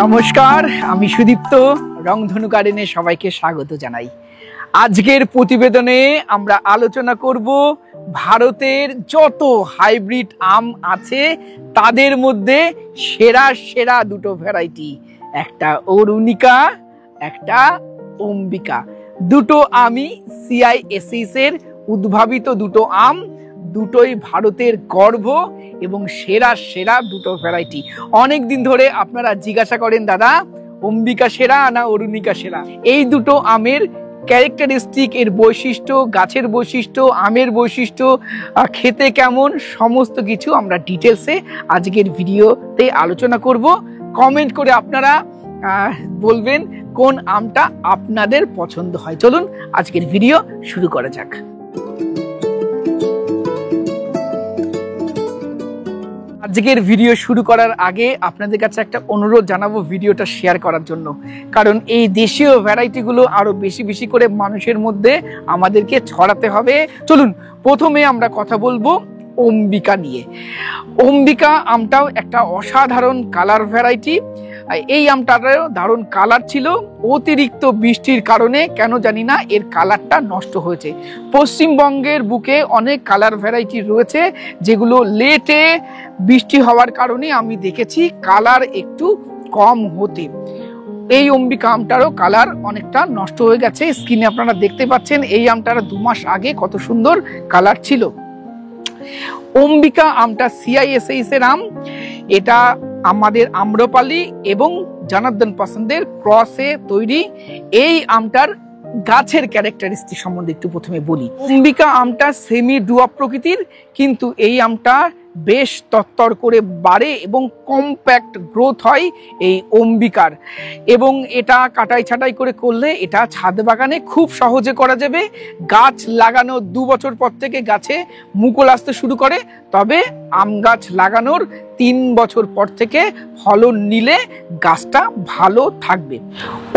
নমস্কার, আমি সুদীপ্ত। রংধনু গার্ডেনে সবাইকে স্বাগত জানাই। আজকের প্রতিবেদনে আমরা আলোচনা করব ভারতের যত হাইব্রিড আম আছে তাদের মধ্যে সেরা সেরা দুটো ভ্যারাইটি, একটা অরুণিকা, একটা অম্বিকা। দুটো আমি CISS এর উদ্ভাবিত দুটো আম, দুটোই ভারতের গর্ব এবং সেরা সেরা দুটো ভ্যারাইটি। অনেক দিন ধরে আপনারা জিজ্ঞাসা করেন, দাদা অম্বিকা সেরা না অরুণিকা সেরা? এই দুটো আমের ক্যারেক্টারিস্টিক, এর বৈশিষ্ট্য, গাছের বৈশিষ্ট্য, আমের বৈশিষ্ট্য, খেতে কেমন, সমস্ত কিছু আমরা ডিটেলসে আজকের ভিডিওতে আলোচনা করব। কমেন্ট করে আপনারা বলবেন কোন আমটা আপনাদের পছন্দ হয়। চলুন আজকের ভিডিও শুরু করা যাক। আজকের ভিডিও শুরু করার আগে আপনাদের কাছে একটা অনুরোধ জানাবো ভিডিওটা শেয়ার করার জন্য, কারণ এই দেশীয় ভ্যারাইটিগুলো আরো বেশি বেশি করে মানুষের মধ্যে আমাদেরকে ছড়াতে হবে। চলুন প্রথমে আমরা কথা বলবো অম্বিকা নিয়ে। অম্বিকা আমটাও একটা অসাধারণ কালার ভ্যারাইটি। এই আমটারও দারুণ কালার ছিল, অতিরিক্ত বৃষ্টির কারণে কেন জানি না এর কালারটা নষ্ট হয়েছে। পশ্চিমবঙ্গের বুকে অনেক কালার ভ্যারাইটি রয়েছে যেগুলো লেটে বৃষ্টি হওয়ার কারণে আমি দেখেছি কালার একটু কম হতে। এই অম্বিকা আমটারও কালার অনেকটা নষ্ট হয়ে গেছে। স্ক্রিনে আপনারা দেখতে পাচ্ছেন এই আমটার 2 মাস আগে কত সুন্দর কালার ছিল। অম্বিকা আমটা CISS এর আম। এটা আমাদের আম্রপালি এবং জনার্দন পছন্দের ক্রসে তৈরি। এই আমটার গাছের ক্যারেক্টারিস্টিক সম্বন্ধে একটু প্রথমে বলি। অম্বিকা আমটা সেমি ডুয়াপ প্রকৃতির, কিন্তু এই আমটা বেশ তত্তর করে বাড়ে এবং কম্প্যাক্ট গ্রোথ হয় এই অম্বিকার। এবং এটা কাটাই ছাটাই করে করলে এটা ছাদ বাগানে খুব সহজে করা যাবে। গাছ লাগানো 2 বছর পর থেকে গাছে মুকুল আসতে শুরু করে, তবে আম গাছ লাগানোর 3 বছর পর থেকে ফলন নিলে গাছটা ভালো থাকবে।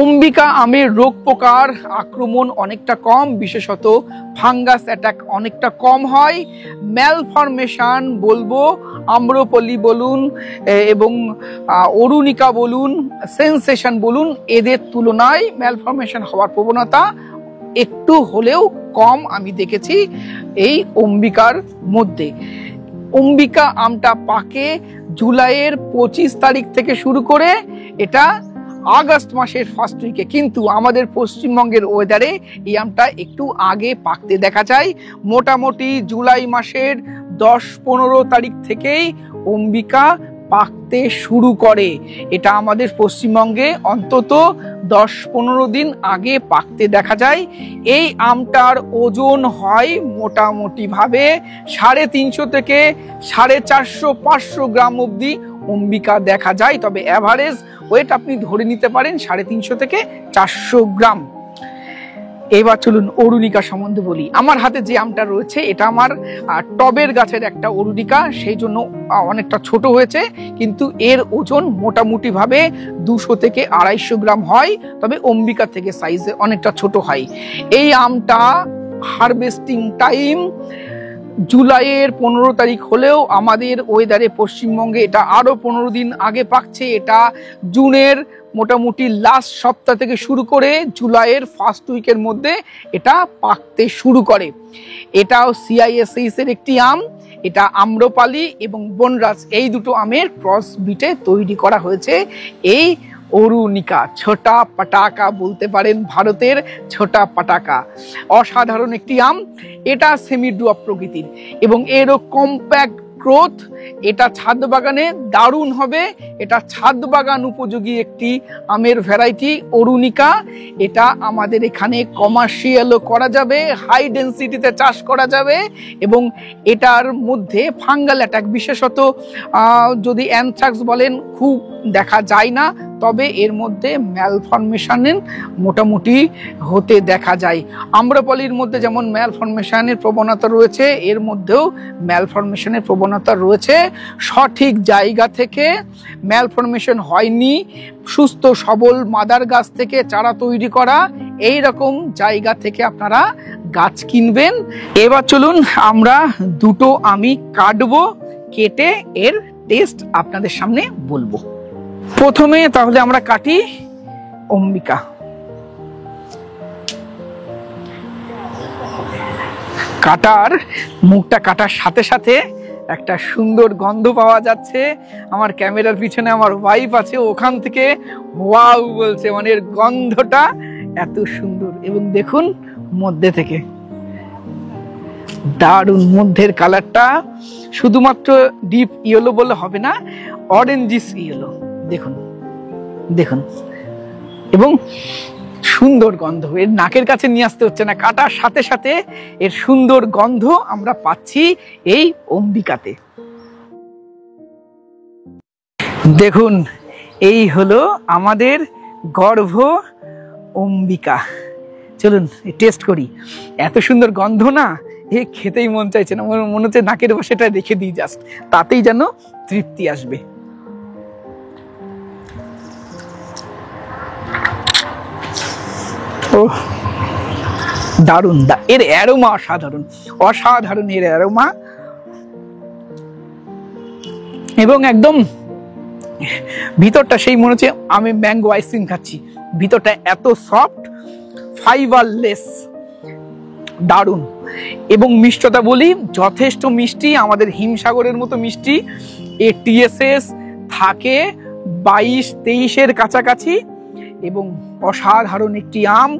অম্বিকা আমের রোগ পোকার আক্রমণ অনেকটা কম, বিশেষত ফাঙ্গাস অ্যাটাক অনেকটা কম হয়। ম্যালফরমেশন বলবো, আম্রপলি বলুন এবং অরুণিকা বলুন, সেন্সেশন বলুন, এদের তুলনায় ম্যালফরমেশন হওয়ার প্রবণতা একটু হলেও কম আমি দেখেছি এই অম্বিকার মধ্যে। অম্বিকা আমটা পাকে জুলাইয়ের 25 তারিখ থেকে শুরু করে এটা আগস্ট মাসের ফার্স্ট উইকে, কিন্তু আমাদের পশ্চিমবঙ্গের ওয়েদারে এই আমটা একটু আগে পাকতে দেখা যায়। মোটামুটি জুলাই মাসের 10-15 তারিখ থেকেই অম্বিকা পাকতে শুরু করে। এটা আমাদের পশ্চিমবঙ্গে অন্তত 10-15 দিন আগে পাকতে দেখা যায়। এই আমটার ওজন হয় মোটামুটি ভাবে 350 থেকে 450-500 গ্রাম অব্দি অম্বিকা দেখা যায়, তবে অ্যাভারেজ ওয়েট আপনি ধরে নিতে পারেন 350 থেকে 400 গ্রাম। এবার চলুন অরুণিকা সম্বন্ধে বলি। আমার হাতে যে আমটা রয়েছে এটা আমার টবের গাছের একটা অরুণিকা, সেই জন্য অনেকটা ছোট হয়েছে, কিন্তু এর ওজন মোটামুটি ভাবে 200 থেকে 250 গ্রাম হয়, তবে অম্বিকা থেকে সাইজে অনেকটা ছোট হয়। এই আমটা হারভেস্টিং টাইম জুলাইয়ের 15 তারিখ হলেও আমাদের ওয়েদারে পশ্চিমবঙ্গে এটা আরো 15 দিন আগে পাকছে। এটা জুনের মোটামুটি লাস্ট সপ্তাহ থেকে শুরু করে জুলাইয়ের ফার্স্ট উইকের মধ্যে এটা পাকতে শুরু করে। এটাও CISS এর একটি আম। এটা আম্রপালি এবং বনরাজ এই দুটো আমের ক্রস বিটে তৈরি করা হয়েছে এই অরুণিকা। ছোটা পাটাকা বলতে পারেন, ভারতের ছোটা পাটাকা। অসাধারণ একটি আম। এটা সেমি ডুয়াপ প্রকৃতির এবং এরও কম্প্যাক্ট গ্রোথ। এটা ছাদ বাগানে দারুণ হবে। এটা ছাদ বাগান উপযোগী একটি আমের ভ্যারাইটি অরুণিকা। এটা আমাদের এখানে কমার্শিয়ালও করা যাবে, হাই ডেন্সিটিতে চাষ করা যাবে এবং এটার মধ্যে ফাঙ্গাল অ্যাটাক, বিশেষত যদি অ্যানথ্রাক্স বলেন, খুব দেখা যায় না, তবে এর মধ্যে ম্যালফরমেশনের মোটামুটি হতে দেখা যায়। আম্রপলির মধ্যে যেমন ম্যালফরমেশনের প্রবণতা রয়েছে, এর মধ্যেও ম্যালফরমেশনের প্রবণতা রয়েছে। সঠিক জায়গা থেকে ম্যালফরমেশন হয়নি, সুস্থ সবল মাদার গাছ থেকে চারা তৈরি করা, এই রকম জায়গা থেকে আপনারা গাছ কিনবেন। এবার চলুন আমরা দুটো আমি কাটবো, কেটে এর টেস্ট আপনাদের সামনে বলবো। প্রথমে তাহলে আমরা কাটি অম্বিকা। কাটার মুখটা কাটার সাথে সাথে একটা সুন্দর গন্ধ পাওয়া যাচ্ছে। আমার ক্যামেরার পিছনে আমার ওয়াইফ আছে, ওখান থেকে ওয়াও বলছে, মানে এর গন্ধটা এত সুন্দর। এবং দেখুন মধ্যে থেকে দারুণ, মধ্যের কালারটা শুধুমাত্র ডিপ ইয়েলো বললে হবে না, অরেঞ্জিস ইয়েলো। দেখুন দেখুন, এবং সুন্দর গন্ধ, এর নাকের কাছে নিয়ে আসতে হচ্ছে না, কাটার সাথে সাথে এর সুন্দর গন্ধ আমরা পাচ্ছি এই অম্বিকাতে। দেখুন এই হলো আমাদের গর্ভ অম্বিকা। চলুন টেস্ট করি। এত সুন্দর গন্ধ না, এ খেতেই মন চাইছে না, মনে হচ্ছে নাকের বসেটা রেখে দিই জাস্ট, তাতেই যেন তৃপ্তি আসবে। ও দারুণ, এর অ্যারোমা অসাধারণ, অসাধারণ এর অ্যারোমা। এবং একদম ভিতরটা সেই মনে হচ্ছে আমি ম্যাঙ্গো আইসক্রিম খাচ্ছি, ভিতরটা এত সফট, ফাইবারলেস, দারুণ। এবং মিষ্টতা বলি যথেষ্ট মিষ্টি, আমাদের হিমসাগরের মতো মিষ্টি। এর টিএসএস থাকে 22-23-এর কাছাকাছি, এবং অসাধারণ একটি আম।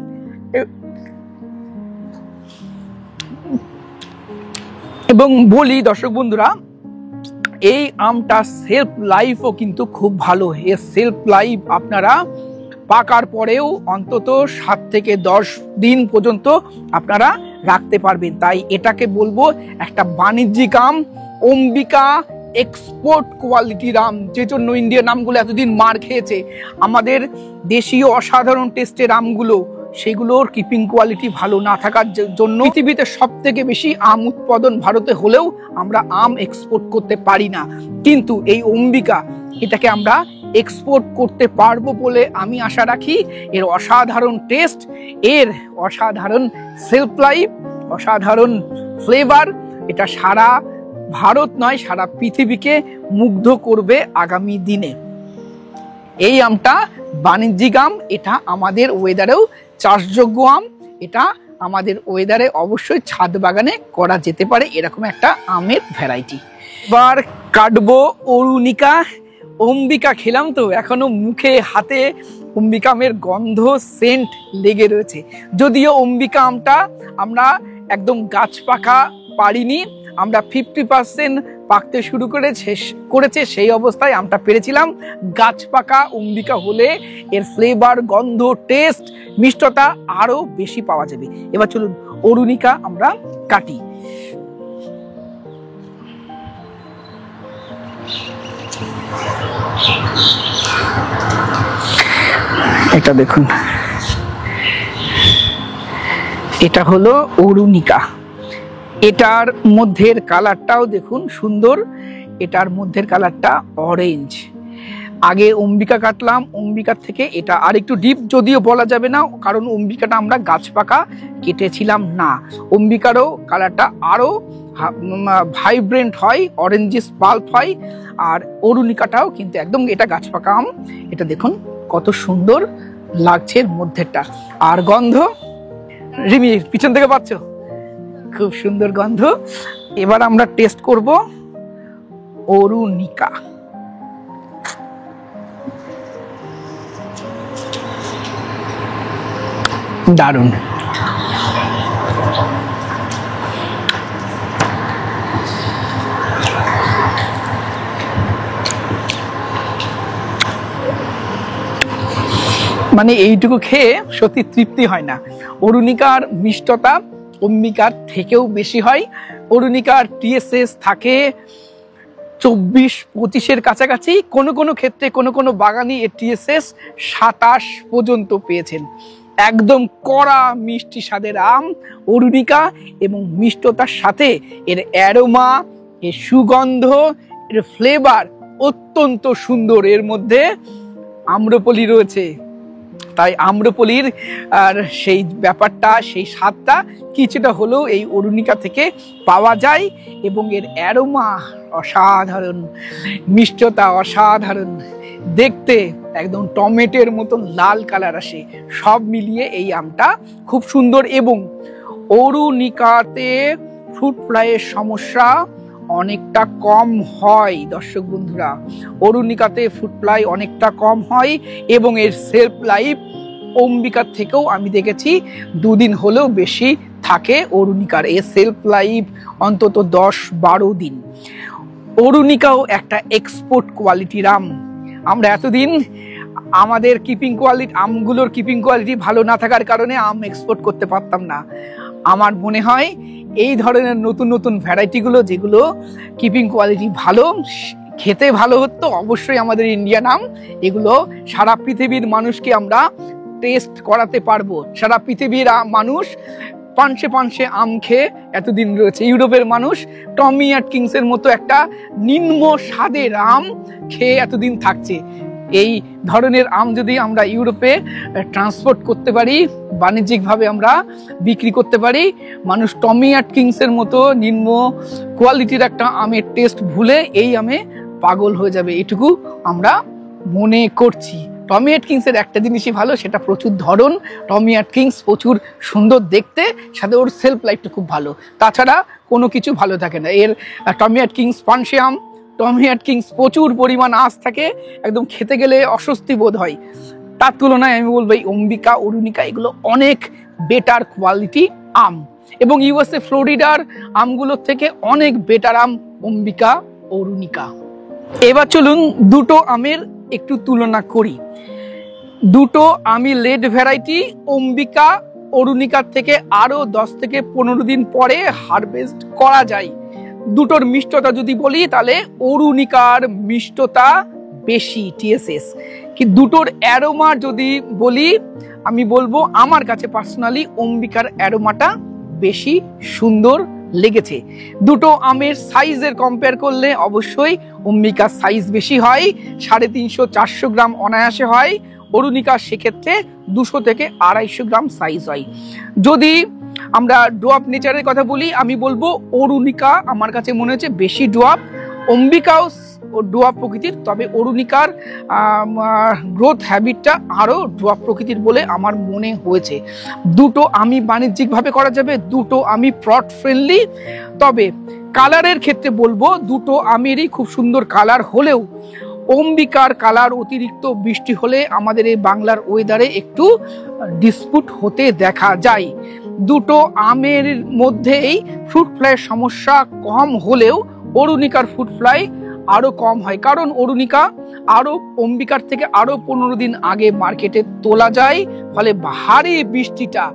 এবং বলি দর্শক বন্ধুরা, এই আমটা সেলফ লাইফও কিন্তু খুব ভালো। এর সেলফ লাইফ আপনারা পাকার পরেও অন্তত 7 থেকে 10 দিন পর্যন্ত আপনারা রাখতে পারবেন। তাই এটাকে বলবো একটা বাণিজ্যিক আম, অম্বিকা এক্সপোর্ট কোয়ালিটির আম, যে জন্য ইন্ডিয়ান আমগুলো এতদিন মার খেয়েছে। আমাদের দেশীয় অসাধারণ টেস্টের আমগুলো, সেগুলোর কিপিং কোয়ালিটি ভালো না থাকার জন্য পৃথিবীতে সব থেকে বেশি আম উৎপাদন ভারতে হলেও আমরা আম এক্সপোর্ট করতে পারি না। কিন্তু এই অম্বিকা, এটাকে আমরা এক্সপোর্ট করতে পারবো বলে আমি আশা রাখি। এর অসাধারণ টেস্ট, এর অসাধারণ সেলফ লাইফ, অসাধারণ ফ্লেভার, এটা সারা ভারত নয় সারা পৃথিবীকে মুগ্ধ করবে আগামী দিনে। এই আমটা বাণিজ্যিক আম, এটা আমাদের ওয়েদারেও চাষযোগ্য আম, এটা আমাদের ওয়েদারে অবশ্যই ছাদ বাগানে করা যেতে পারে এরকম একটা আমের ভ্যারাইটি। এবার কাটবো অরুণিকা। অম্বিকা খেলাম তো, এখনো মুখে হাতে অম্বিকা আমের গন্ধ, সেন্ট লেগে রয়েছে। যদিও অম্বিকা আমটা আমরা একদম গাছ পাকা পারিনি, আমরা 50% পাকতে শুরু করেছে সেই অবস্থায় আমটা পেরেছিলাম। গাছ পাকা অম্বিকা হলে এর ফ্লেভার, গন্ধ, টেস্ট, মিষ্টতা আরো বেশি পাওয়া যাবে। এবার চলুন অরুণিকা আমরা কাটি। এটা দেখুন, এটা হলো অরুণিকা। এটার মধ্যের কালারটাও দেখুন সুন্দর, এটার মধ্যের কালারটা অরেঞ্জ। আগে অম্বিকা কাটলাম, অম্বিকার থেকে এটা আর একটু ডিপ, যদিও বলা যাবে না কারণ অম্বিকাটা আমরা গাছ পাকা কেটেছিলাম না। অম্বিকারও কালারটা আরো ভাইব্রেন্ট হয়, অরেঞ্জিস পাল্প হয়। আর অরুণিকাটাও কিন্তু একদম, এটা গাছ পাকা আম। এটা দেখুন কত সুন্দর লাগছে এর মধ্যেটা। আর গন্ধ, রিমি পিছন থেকে পাচ্ছ, খুব সুন্দর গন্ধ। এবার আমরা টেস্ট করব অরুণিকা। দারুণ। মানে এইটুকু খেয়ে সত্যি তৃপ্তি হয় না। অরুণিকার মিষ্টতা অম্বিকার থেকেও বেশি হয়। অরুণিকার টিএসএস থাকে 24-25-এর কাছাকাছি, কোনো ক্ষেত্রে কোনো বাগানি এর টিএসএস 27 পর্যন্ত পেয়েছেন। একদম কড়া মিষ্টি স্বাদের আম অরুণিকা, এবং মিষ্টতার সাথে এর অ্যারোমা, এর সুগন্ধ, এর ফ্লেভার অত্যন্ত সুন্দর। এর মধ্যে আম্রপলি রয়েছে, তাই আম্রপলির আর সেই ব্যাপারটা, সেই স্বাদটা কিছুটা হলেও এই অরুণিকা থেকে পাওয়া যায়। এবং এর অ্যারোমা অসাধারণ, মিষ্টতা অসাধারণ, দেখতে একদম টমেটোর মতন লাল কালার আসে। সব মিলিয়ে এই আমটা খুব সুন্দর। এবং অরুণিকাতে ফ্রুট ফ্লাইয়ের সমস্যা অনেকটা কম হয় দর্শক বন্ধুরা, অরুণিকাতে ফ্রুট ফ্লাই অনেকটা কম হয় এবং এর সেলফ লাইফ অম্বিকার থেকেও আমি দেখেছি 2 দিন হলেও বেশি থাকে। অরুণিকার এর সেলফ লাইফ অন্তত 10-12 দিন। অরুণিকাও একটা এক্সপোর্ট কোয়ালিটির আম। আমরা এতদিন আমাদের কিপিং কোয়ালিটি, আমগুলোর কিপিং কোয়ালিটি ভালো না থাকার কারণে আম এক্সপোর্ট করতে পারতাম না। আমার মনে হয় এই ধরনের নতুন নতুন ভ্যারাইটিগুলো যেগুলো কিপিং কোয়ালিটি ভালো, খেতে ভালো হতো, অবশ্যই আমাদের ইন্ডিয়ান আম, এগুলো সারা পৃথিবীর মানুষকে আমরা টেস্ট করাতে পারবো। সারা পৃথিবীর মানুষ পাঞ্চে পাঞ্চে আম খেয়ে এতদিন রয়েছে। ইউরোপের মানুষ টমি অ্যাটকিন্সের মতো একটা নিম্ন স্বাদের আম খেয়ে এতদিন থাকছে। এই ধরনের আম যদি আমরা ইউরোপে ট্রান্সপোর্ট করতে পারি, বাণিজ্যিকভাবে আমরা বিক্রি করতে পারি, মানুষ টমি অ্যাটকিন্সের মতো নিম্ন কোয়ালিটির একটা আমের টেস্ট ভুলে এই আমে পাগল হয়ে যাবে, এটুকু আমরা মনে করছি। টমি অ্যাটকিন্সের একটা জিনিসই ভালো, সেটা প্রচুর ধরন। টমি অ্যাটকিন্স প্রচুর সুন্দর দেখতে, সাথে ওর সেলফ লাইফটা খুব ভালো। তাছাড়া কোনো কিছু ভালো থাকে না। এর টমি অ্যাটকিন্স পানসে আম, টমি অ্যাটকিন্স প্রচুর পরিমাণ আঁশ থাকে, একদম খেতে গেলে অস্বস্তি বোধ হয়। তার তুলনায় আমি বলবো এই অম্বিকা, অরুণিকা এগুলো অনেক বেটার কোয়ালিটি আম, এবং ইউএসএ ফ্লোরিডার আমগুলোর থেকে অনেক বেটার আম অম্বিকা, অরুণিকা। এবার চলুন দুটো আমের একটু তুলনা করি। দুটো আমি লেট ভ্যারাইটি, অম্বিকা অরুণিকার থেকে আরো 10 থেকে 15 দিন পরে হারভেস্ট করা যায়। দুটোর মিষ্টতা যদি বলি তাহলে অরুণিকার মিষ্টতা বেশি টিএসএস, কি দুটোর অ্যারোমা যদি বলি আমি বলবো আমার কাছে পার্সোনালি অম্বিকার অ্যারোমাটা বেশি সুন্দর লেগেছে। দুটো আমের সাইজের কম্পেয়ার করলে অবশ্যই অম্বিকার সাইজ বেশি হয়, 350-400 গ্রাম অনায়াসে হয়। অরুণিকার সেক্ষেত্রে 200 থেকে 250 গ্রাম সাইজ হয়। যদি আমরা ডোয়াপ নেচারের কথা বলি আমি বলবো অরুণিকা আমার কাছে মনে হচ্ছে বেশি ডোয়াপ, অম্বিকাও ডোয়াপ প্রকৃতির, তবে অরুণিকার গ্রোথ হ্যাবিটটা আরও ডোয়াপ প্রকৃতির বলে আমার মনে হয়েছে। দুটো আমি বাণিজ্যিকভাবে করা যাবে, দুটো আমি প্রট ফ্রেন্ডলি। তবে কালারের ক্ষেত্রে বলবো দুটো আমেরই খুব সুন্দর কালার হলেও অম্বিকার কালার অতিরিক্ত বৃষ্টি হলে আমাদের এই বাংলার ওয়েদারে একটু ডিসপুট হতে দেখা যায়। দুটো আমের মধ্যেই ফ্রুট ফ্লাইয়ের সমস্যা কম হলেও অরুণিকার ফ্রুট ফ্লাই আরো কম হয়, কারণ অরুণিকা আরো অম্বিকার থেকে আরো 15 দিন আগে মার্কেটে তোলা যায়, ফলে ভারী বৃষ্টিটা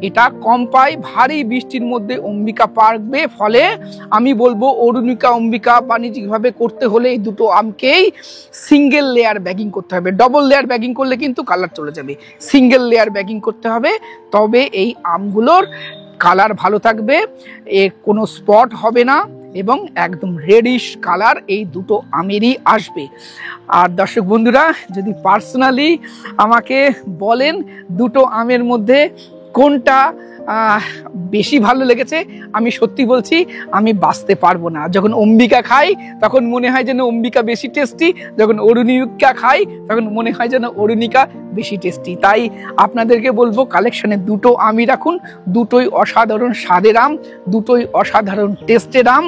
এটা কম পায়। ভারী বৃষ্টির মধ্যে অম্বিকা পারবে, ফলে আমি বলবো অরুণিকা অম্বিকা বাণিজ্যিকভাবে করতে হলে এই দুটো আমকেই সিঙ্গেল লেয়ার ব্যাগিং করতে হবে। ডবল লেয়ার ব্যাগিং করলে কিন্তু কালার চলে যাবে, সিঙ্গেল লেয়ার ব্যাগিং করতে হবে, তবে এই আমগুলোর কালার ভালো থাকবে, এর কোনো স্পট হবে না এবং একদম রেডিশ কালার এই দুটো আমেরই আসবে। আর দর্শক বন্ধুরা যদি পার্সোনালি আমাকে বলেন দুটো আমের মধ্যে কোনটা বেশি ভালো লেগেছে, আমি সত্যি বলছি আমি বাঁচতে পারবো না। যখন অম্বিকা খাই তখন মনে হয় যেন অম্বিকা বেশি টেস্টি, যখন অরুণিকা খাই তখন মনে হয় যেন অরুণিকা বেশি টেস্টি। তাই আপনাদেরকে বলবো কালেকশনে দুটো আমই রাখুন, দুটোই অসাধারণ স্বাদের আম, দুটোই অসাধারণ টেস্টের আম।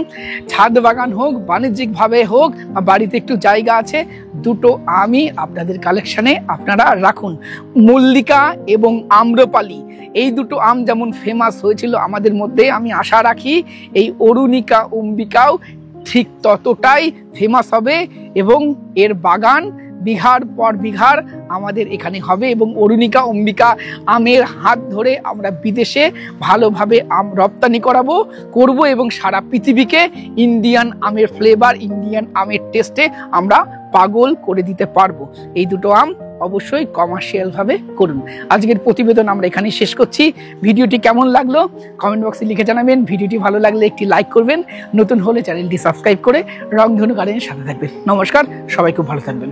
ছাদ বাগান হোক, বাণিজ্যিকভাবে হোক, বাড়িতে একটু জায়গা আছে, দুটো আমই আপনাদের কালেকশনে আপনারা রাখুন। মল্লিকা এবং আম্রপালি এই দুটো আম যেমন ফেমাস হয়েছিল আমাদের মধ্যে, আমি আশা রাখি এই অরুণিকা অম্বিকাও ঠিক ততটাই ফেমাস হবে এবং এর বাগান বিঘার পর বিঘার আমাদের এখানে হবে এবং অরুণিকা অম্বিকা আমের হাত ধরে আমরা বিদেশে ভালোভাবে আম রপ্তানি করব এবং সারা পৃথিবীকে ইন্ডিয়ান আমের ফ্লেভার, ইন্ডিয়ান আমের টেস্টে আমরা পাগল করে দিতে পারবো। এই দুটো আম অবশ্যই কমার্শিয়াল ভাবে করুন। আজকের প্রতিবেদন আমরা এখানেই শেষ করছি। ভিডিওটি কেমন লাগলো কমেন্ট বক্সে লিখে জানাবেন। ভিডিওটি ভালো লাগলে একটি লাইক করবেন, নতুন হলে চ্যানেলটি সাবস্ক্রাইব করে রংধনু গার্ডেনের সাথে থাকবেন। নমস্কার, সবাই খুব ভালো থাকবেন।